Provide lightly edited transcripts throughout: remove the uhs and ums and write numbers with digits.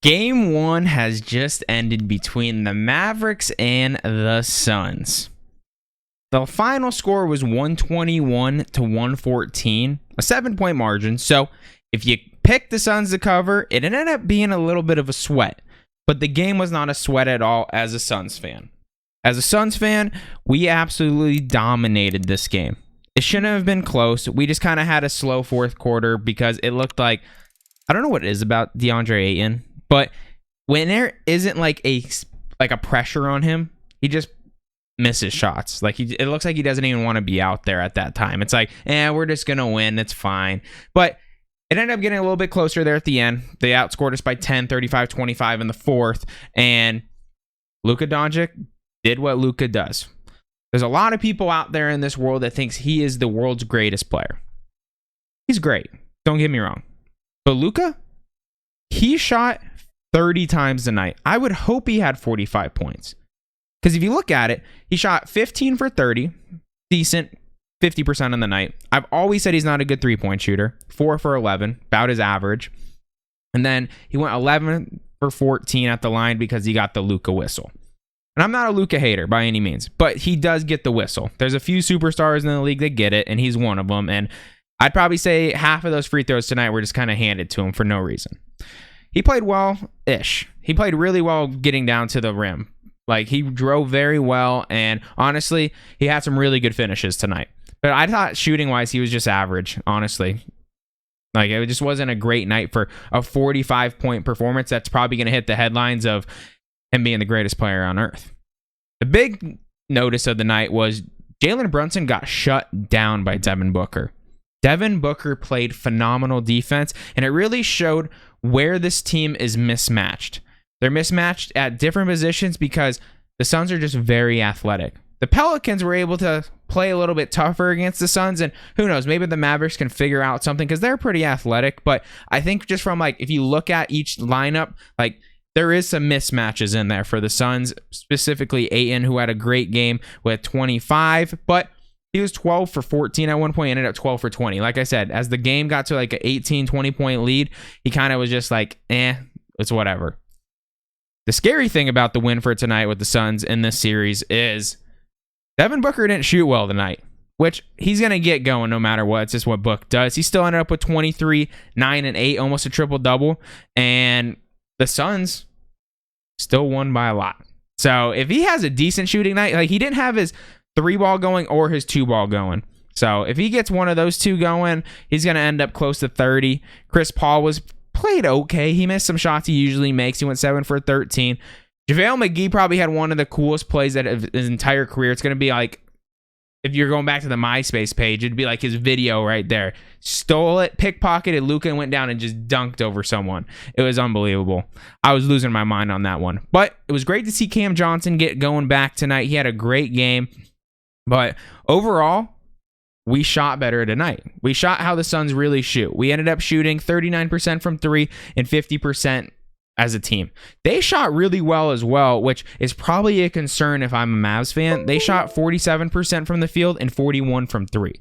Game 1 has just ended between the Mavericks and the Suns. The final score was 121 to 114, a 7-point margin. So if you picked the Suns to cover, it ended up being a little bit of a sweat. But the game was not a sweat at all as a Suns fan. As a Suns fan, we absolutely dominated this game. It shouldn't have been close. We just kind of had a slow fourth quarter because it looked like, I don't know what it is about DeAndre Ayton, but when there isn't like a pressure on him, he just misses shots. It looks like he doesn't even want to be out there at that time. It's like, we're just gonna win. It's fine. But it ended up getting a little bit closer there at the end. They outscored us by 10, 35-25 in the fourth, and Luka Doncic did what Luka does. There's a lot of people out there in this world that thinks he is the world's greatest player. He's great. Don't get me wrong. But Luka, he shot 30 times a night. I would hope he had 45 points. Because if you look at it, he shot 15 for 30, decent, 50% on the night. I've always said he's not a good three-point shooter. 4 for 11, about his average. And then he went 11 for 14 at the line because he got the Luka whistle. And I'm not a Luka hater by any means, but he does get the whistle. There's a few superstars in the league that get it, and he's one of them. And I'd probably say half of those free throws tonight were just kind of handed to him for no reason. He played well-ish. He played really well getting down to the rim. He drove very well, and honestly, he had some really good finishes tonight. But I thought shooting-wise, he was just average, honestly. It just wasn't a great night for a 45-point performance that's probably going to hit the headlines of him being the greatest player on earth. The big notice of the night was Jalen Brunson got shut down by Devin Booker. Devin Booker played phenomenal defense, and it really showed where this team is mismatched. They're mismatched at different positions because the Suns are just very athletic. The Pelicans were able to play a little bit tougher against the Suns, and who knows, maybe the Mavericks can figure out something because they're pretty athletic, but I think just from if you look at each lineup, there is some mismatches in there for the Suns, specifically Ayton, who had a great game with 25, but he was 12 for 14 at one point, ended up 12 for 20. Like I said, as the game got to an 18, 20-point lead, he kind of was just it's whatever. The scary thing about the win for tonight with the Suns in this series is Devin Booker didn't shoot well tonight, which he's going to get going no matter what. It's just what Book does. He still ended up with 23, 9, and 8, almost a triple-double, and the Suns still won by a lot. So if he has a decent shooting night, he didn't have his 3-ball going or his 2-ball going. So if he gets one of those two going, he's going to end up close to 30. Chris Paul played okay. He missed some shots he usually makes. He went 7 for 13. JaVale McGee probably had one of the coolest plays of his entire career. It's going to be if you're going back to the MySpace page, it'd be his video right there. Stole it, pickpocketed Luka, and went down and just dunked over someone. It was unbelievable. I was losing my mind on that one. But it was great to see Cam Johnson get going back tonight. He had a great game. But overall, we shot better tonight. We shot how the Suns really shoot. We ended up shooting 39% from 3 and 50% as a team. They shot really well as well, which is probably a concern if I'm a Mavs fan. They shot 47% from the field and 41% from 3.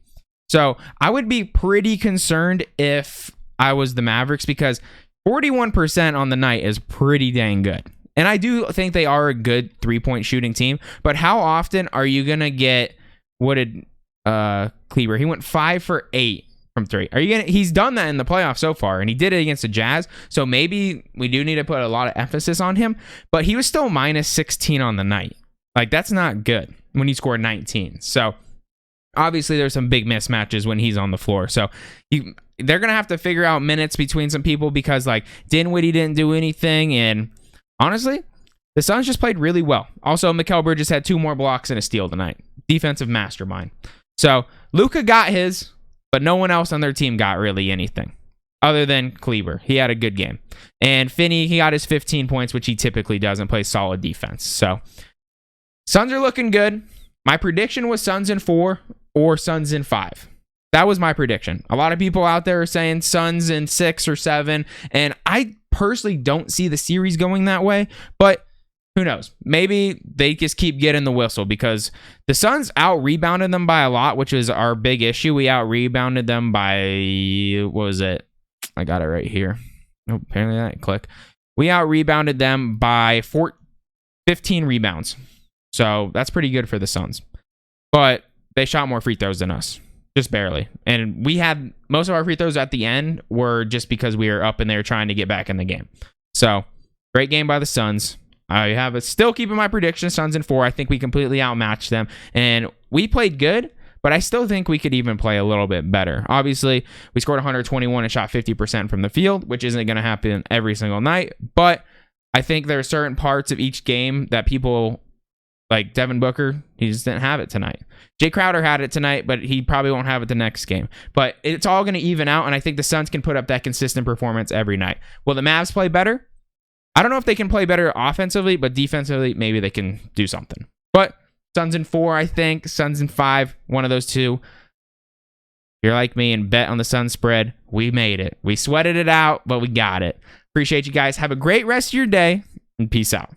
So I would be pretty concerned if I was the Mavericks because 41% on the night is pretty dang good. And I do think they are a good 3-point shooting team, but how often are you going to get, what did Kleber? He went 5 for 8 from 3. He's done that in the playoffs so far, and he did it against the Jazz, so maybe we do need to put a lot of emphasis on him, but he was still minus 16 on the night. That's not good when he scored 19. So obviously there's some big mismatches when he's on the floor. So they're going to have to figure out minutes between some people because Dinwiddie didn't do anything, and honestly, the Suns just played really well. Also, Mikal Bridges had 2 more blocks and a steal tonight. Defensive mastermind. So Luka got his, but no one else on their team got really anything other than Kleber. He had a good game. And Finney, he got his 15 points, which he typically does, and plays solid defense. So Suns are looking good. My prediction was Suns in 4 or Suns in 5. That was my prediction. A lot of people out there are saying Suns in 6 or 7, and I personally don't see the series going that way, but who knows? Maybe they just keep getting the whistle because the Suns out-rebounded them by a lot, which is our big issue. We out-rebounded them by, what was it? I got it right here. Oh, apparently that didn't click. We out-rebounded them by 15 rebounds. So that's pretty good for the Suns. But they shot more free throws than us. Just barely. And we had most of our free throws at the end were just because we were up in there trying to get back in the game. So, great game by the Suns. I have it still keeping my prediction, Suns in 4. I think we completely outmatched them. And we played good, but I still think we could even play a little bit better. Obviously, we scored 121 and shot 50% from the field, which isn't going to happen every single night. But I think there are certain parts of each game that people, like Devin Booker, he just didn't have it tonight. Jay Crowder had it tonight, but he probably won't have it the next game. But it's all going to even out, and I think the Suns can put up that consistent performance every night. Will the Mavs play better? I don't know if they can play better offensively, but defensively, maybe they can do something. But Suns in 4, I think. Suns in 5, one of those two. If you're like me and bet on the Suns spread, we made it. We sweated it out, but we got it. Appreciate you guys. Have a great rest of your day, and peace out.